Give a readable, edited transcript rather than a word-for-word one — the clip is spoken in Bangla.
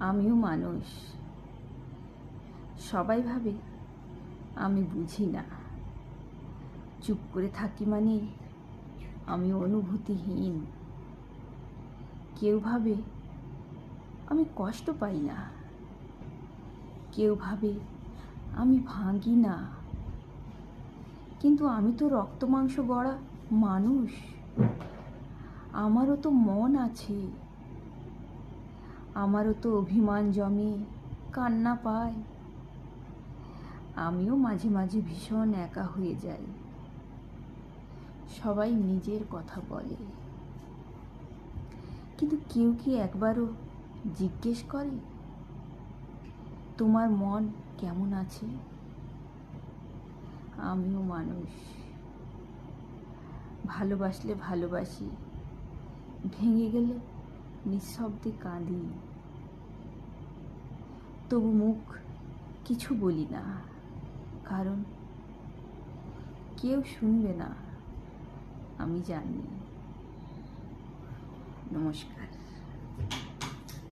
আমিও মানুষ। সবাই ভাবে আমি বুঝি না, চুপ করে থাকি মানে আমি অনুভূতিহীন। কেউ ভাবে আমি কষ্ট পাই না, কেউ ভাবে আমি ভাঙি না, কিন্তু আমি তো রক্ত মাংস গড়া মানুষ। আমারও তো মন আছে, আমারও তো অভিমান জমে, কান্না পায়। আমিও মাঝে মাঝে ভীষণ একা হয়ে যাই। সবাই নিজের কথা বলে, কিন্তু কেউ কি একবারও জিজ্ঞেস করে তোমার মন কেমন আছে? আমিও মানুষ, ভালোবাসলে ভালোবাসি, ভেঙে গেলে নিঃশব্দে কাঁদি। তবু মুখ কিছু বলি না, কারণ কেউ শুনবে না, আমি জানি। নমস্কার।